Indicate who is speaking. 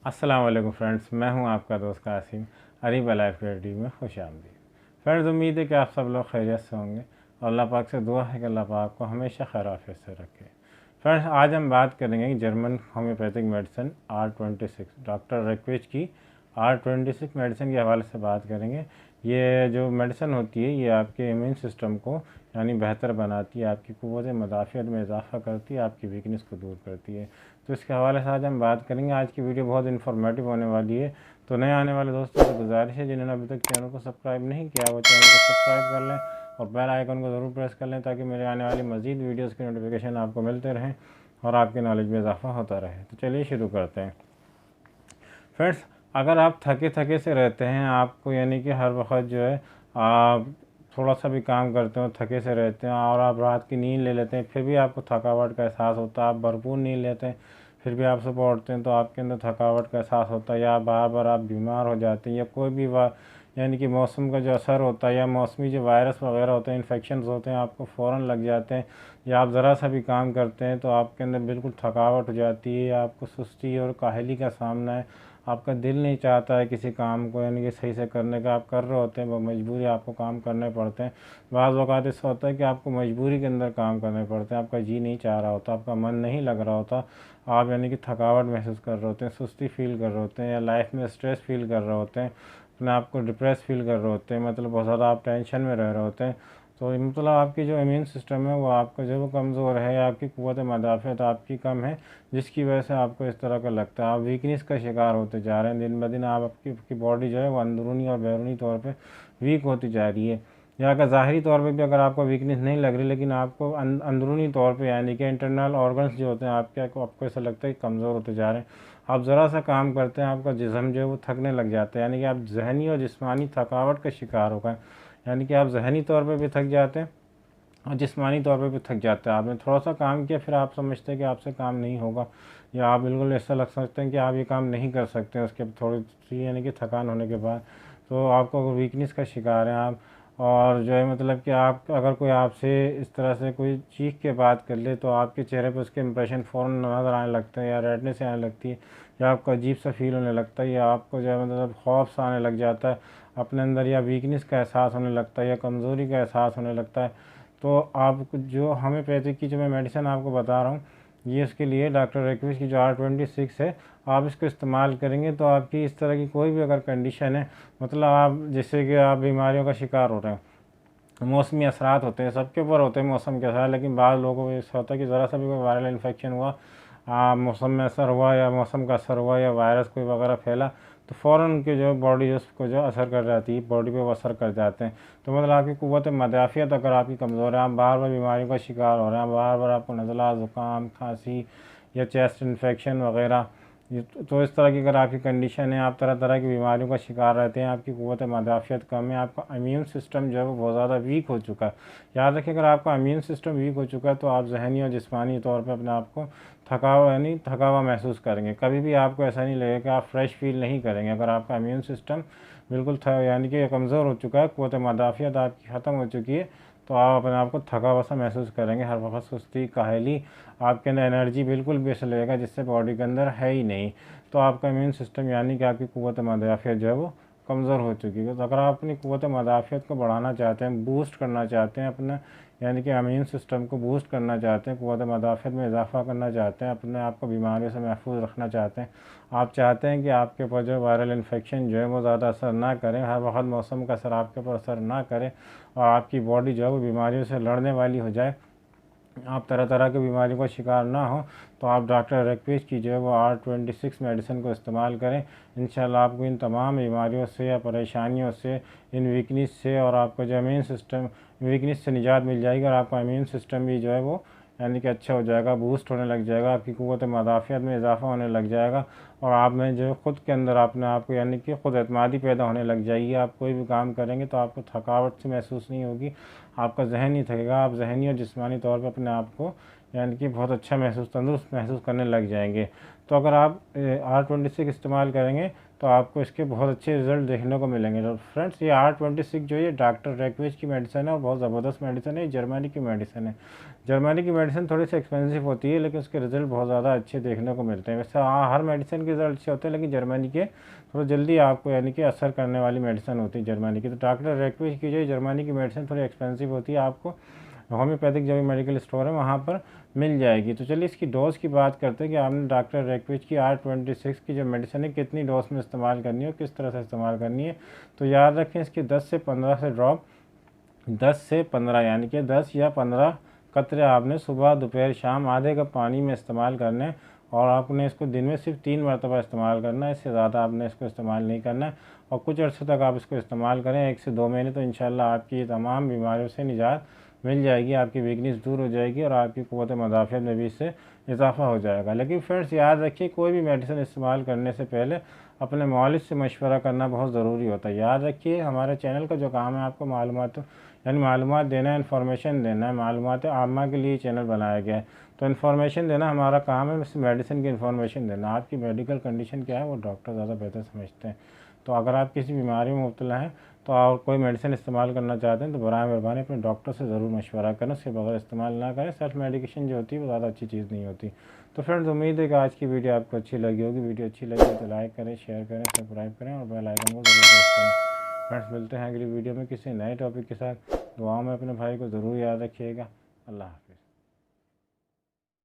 Speaker 1: अस्सलाम वालेकुम फ्रेंड्स, मैं हूं आपका दोस्त कासिम। अरीब लाइफ रेडी में खुश आमदीद। फ्रेंड्स, उम्मीद है कि आप सब लोग खैरियत से होंगे और अल्लाह पाक से दुआ है कि अल्लाह पाक को हमेशा खैर आफियत से रखे। फ्रेंड्स, आज हम बात करेंगे German homeopathic medicine R26 doctor Reckeweg की R26 मेडिसिन के हवाले से बात करेंगे। ये जो मेडिसिन होती है ये आपके इम्यून सिस्टम को यानी बेहतर बनाती है, आपकी क़ुव्वत मदाफ़ियत में इजाफ़ा करती है, आपकी वीकनेस को दूर करती है। तो इसके हवाले से आज हम बात करेंगे। आज की वीडियो बहुत इन्फॉर्मेटिव होने वाली है। तो नए आने वाले दोस्तों से गुजारिश है जिन्होंने अभी तक चैनल को सब्सक्राइब नहीं किया वो चैनल को सब्सक्राइब कर लें और बेल आइकन को ज़रूर प्रेस कर लें ताकि मेरे आने वाली मज़ीद वीडियोज़ की नोटिफिकेशन आपको मिलते रहें और आपके नॉलेज में इजाफ़ा होता रहे। तो चलिए शुरू करते हैं। फ्रेंड्स, अगर आप थके थके से रहते हैं, आपको यानी कि हर वक्त जो है आप थोड़ा सा भी काम करते हो थके से रहते हैं और आप रात की नींद ले लेते हैं फिर भी आपको थकावट का एहसास होता है, आप भरपूर नींद लेते हैं फिर भी आप सुबह उठते हैं तो आपके अंदर थकावट का एहसास होता है, या बार बार आप बीमार हो जाते हैं, या कोई भी यानी कि मौसम का जो असर होता है या मौसमी जो वायरस वगैरह होते हैं, इन्फेक्शंस होते हैं, आपको फ़ौरन लग जाते हैं, या आप ज़रा सा भी काम करते हैं तो आपके अंदर बिल्कुल थकावट हो जाती है, या आपको सुस्ती और काहली का सामना है, आपका दिल नहीं चाहता है किसी काम को यानी कि सही से करने का, आप कर रहे होते हैं वो मजबूरी आपको काम करने पड़ते हैं। बाज़ वक़्त ऐसा होता है कि आपको मजबूरी के अंदर काम करने पड़ते हैं, आपका जी नहीं चाह रहा होता, आपका मन नहीं लग रहा होता, आप यानी कि थकावट महसूस कर रहे होते हैं, सुस्ती फील कर रहे होते हैं, या लाइफ में स्ट्रेस फील कर रहे होते हैं, अपने आप को डिप्रेस फील कर रहे होते हैं, मतलब बहुत ज़्यादा आप टेंशन में रह रहे होते हैं। तो मतलब आपकी जो इम्यून सिस्टम है वो आपका जो कमज़ोर है, या आपकी क़ुव्वत मदाफ़ियत आपकी कम है, जिसकी वजह से आपको इस तरह का लगता है, आप वीकनेस का शिकार होते जा रहे हैं। दिन ब दिन आपकी बॉडी जो है वो अंदरूनी और बैरूनी तौर पे वीक होती जा रही है। या अगर ज़ाहिरी तौर पे भी अगर आपको वीकनेस नहीं लग रही लेकिन आपको अंदरूनी तौर पे यानी कि इंटरनल ऑर्गन्स जो होते हैं आपको ऐसा लगता है कि कमज़ोर होते जा रहे हैं। आप ज़रा सा काम करते हैं आपका जिस्म जो है वो थकने लग जाता है, यानी कि आप जहनी और जिस्मानी थकावट का शिकार हो गए, यानी कि आप जहनी तौर पे भी थक जाते हैं और जिस्मानी तौर पे भी थक जाते हैं। आपने थोड़ा सा काम किया फिर आप समझते हैं कि आपसे काम नहीं होगा, या आप बिल्कुल ऐसा लग सकते हैं कि आप ये काम नहीं कर सकते हैं उसके थोड़ी सी यानी कि थकान होने के बाद। तो आपको वीकनेस का शिकार हैं आप, और जो है मतलब कि आप अगर कोई आपसे इस तरह से कोई चीख के बात कर ले तो आपके चेहरे पर उसके इंप्रेशन फ़ौरन नज़र आने लगते हैं, या रेडनेस आने लगती है, या आपको अजीब सा फील होने लगता है, या आपको जो है मतलब खौफ सा आने लग जाता है अपने अंदर, या वीकनेस का एहसास होने लगता है, या कमज़ोरी का एहसास होने लगता है। तो आप जो होम्योपैथिक की जो मैं मेडिसिन आपको बता रहा हूँ ये इसके लिए डॉक्टर रेक्विच की जो R26 है, आप इसको इस्तेमाल करेंगे तो आपकी इस तरह की कोई भी अगर कंडीशन है, मतलब आप जैसे कि आप बीमारियों का शिकार हो रहे हैं, मौसमी असरात होते हैं, सबके ऊपर होते हैं मौसम के असर, लेकिन बाद लोगों को ऐसा होता है कि ज़रा सा भी कोई वायरल इन्फेक्शन हुआ, मौसम में असर हुआ या मौसम का असर हुआ या वायरस कोई वगैरह फैला तो फ़ौरन उनकी जो बॉडी जो उसको जो असर कर जाती है, बॉडी पे वो असर कर जाते हैं। तो मतलब आपकी क़ुव्वत मदाफ़ियत अगर आपकी कमज़ोर है, आप बार बार बीमारियों का शिकार हो रहे हैं, बार बार आपको नज़ला, ज़ुकाम, खांसी या चेस्ट इन्फेक्शन वगैरह, तो इस तरह की अगर आपकी कंडीशन है, आप तरह तरह की बीमारियों का शिकार रहते हैं, आपकी क़ुव्वत मदाफ़ियत कम है, आपका इम्यून सिस्टम जो है वो बहुत ज़्यादा वीक हो चुका है। याद रखिए, अगर आपका इम्यून सिस्टम वीक हो चुका है तो आप जहनी और जिस्मानी तौर पर अपने आप को थकावा महसूस करेंगे। कभी भी आपको ऐसा नहीं लगेगा कि आप फ्रेश फील नहीं करेंगे। अगर आपका इम्यून सिस्टम बिल्कुल यानी कि कमज़ोर हो चुका है, क़ुव्वत मदाफ़ियत आपकी ख़त्म हो चुकी है, तो आप अपने आप को थका हुआ सा महसूस करेंगे, हर वक्त सुस्ती, काहली, आपके अंदर एनर्जी बिल्कुल भी ऐसा लगेगा जिससे बॉडी के अंदर है ही नहीं। तो आपका इम्यून सिस्टम यानी कि आपकी क़ुव्वत मदाफ़ियत जो है वो कमज़ोर हो चुकी है। तो अगर आप अपनी क़ुव्वत मदाफ़ियत को बढ़ाना चाहते हैं, बूस्ट करना चाहते हैं, अपना यानी कि इम्यून सिस्टम को बूस्ट करना चाहते हैं, क़ुव्वत मदाफ़ियत में इजाफ़ा करना चाहते हैं, अपने आप को बीमारियों से महफूज रखना चाहते हैं, आप चाहते हैं कि आपके ऊपर जो वायरल इन्फेक्शन जो है वो ज़्यादा असर ना करें, हर वक्त मौसम का असर आपके ऊपर असर ना करे और आपकी बॉडी जो है वो बीमारियों से लड़ने वाली हो जाए, आप तरह तरह की बीमारियों का शिकार ना हो, तो आप डॉक्टर रेक्विच की जो है वो R26 मेडिसिन को इस्तेमाल करें। इंशाल्लाह आपको इन तमाम बीमारियों से या परेशानियों से, इन वीकनेस से और आपका जो इम्यून सिस्टम वीकनेस से निजात मिल जाएगी, और आपका इम्यून सिस्टम भी जो है वो यानी कि अच्छा हो जाएगा, बूस्ट होने लग जाएगा, आपकी क़ुव्वत मदाफ़ियत में इजाफ़ा होने लग जाएगा, और आप में जो ख़ुद के अंदर अपने आप को यानी कि ख़ुद एतमादी पैदा होने लग जाएगी। आप कोई भी काम करेंगे तो आपको थकावट से महसूस नहीं होगी, आपका जहन नहीं थकेगा, आप जहनी और जिस्मानी तौर पर अपने आप को यानी कि बहुत अच्छा महसूस, तंदुरुस्त महसूस करने लग जाएंगे। तो अगर आप R26 इस्तेमाल करेंगे तो आपको इसके बहुत अच्छे रिजल्ट देखने को मिलेंगे। तो फ्रेंड्स, ये R26 जो ये डॉक्टर रैकविच की मेडिसिन है और बहुत ज़बरदस्त मेडिसिन है। जर्मनी की मेडिसिन है। जर्मनी की मेडिसिन थोड़ी सी एक्सपेंसिव होती है, लेकिन उसके रिजल्ट बहुत ज़्यादा अच्छे देखने को मिलते हैं। वैसे हाँ, हर मेडिसिन के रिजल्ट अच्छे होते हैं, लेकिन जर्मनी के थोड़ा जल्दी आपको यानी कि असर करने वाली मेडिसिन होती है जर्मनी की। तो डॉक्टर रैकविच की जो जर्मनी की मेडिसिन थोड़ी एक्सपेंसिव होती है, आपको होम्योपैथिक जो भी मेडिकल स्टोर है वहाँ पर मिल जाएगी। तो चलिए इसकी डोज़ की बात करते हैं कि आपने डॉक्टर रैकविच की R26 की जो मेडिसिन है कितनी डोज में इस्तेमाल करनी है और किस तरह से इस्तेमाल करनी है। तो याद रखें, इसकी 10 से 15 से ड्रॉप, 10 से 15 यानी कि 10 या 15 कतरे आपने सुबह दोपहर शाम आधे कप पानी में इस्तेमाल करने हैं। और आपने इसको दिन में सिर्फ 3 मरतबा इस्तेमाल करना है, इससे ज़्यादा आपने इसको इस्तेमाल नहीं करना है। और कुछ अर्से तक आप इसको इस्तेमाल करें, 1 से 2 महीने, तो इंशाल्लाह आपकी ये तमाम बीमारियों से निजात मिल जाएगी, आपकी वीकनेस दूर हो जाएगी और आपकी क़ुव्वत मुदाफ़ियत में भी इससे इजाफा हो जाएगा। लेकिन फ्रेंड्स, याद रखिए, कोई भी मेडिसिन इस्तेमाल करने से पहले अपने मालिज से मशवरा करना बहुत ज़रूरी होता है। याद रखिए, हमारे चैनल का जो काम है आपको मालूमात यानी मालूमात देना है, इन्फॉर्मेशन देना है। मालूमात आमा के लिए चैनल बनाया गया है, तो इन्फॉर्मेशन देना हमारा काम है। बस मेडिसिन की इन्फॉर्मेशन देना, आपकी मेडिकल कंडीशन क्या है वो डॉक्टर ज़्यादा बेहतर समझते हैं। तो अगर आप किसी बीमारी में मुब्तला हैं तो आप कोई मेडिसिन इस्तेमाल करना चाहते हैं तो बराए मेहरबानी अपने डॉक्टर से ज़रूर मशवरा करें, उसके बगैर इस्तेमाल ना करें। सेल्फ मेडिकेशन जो होती है वो ज़्यादा अच्छी चीज़ नहीं होती। तो फ्रेंड्स, उम्मीद है कि आज की वीडियो आपको अच्छी लगी होगी। वीडियो अच्छी लगी तो लाइक करें, शेयर करें, सब्सक्राइब करें और बेल आइकन को ज़रूर प्रेस करें। फ्रेंड्स, मिलते हैं अगली वीडियो में किसी नए टॉपिक के साथ। दुआओं में अपने भाई को ज़रूर याद रखिएगा। अल्लाह हाफ़िज़।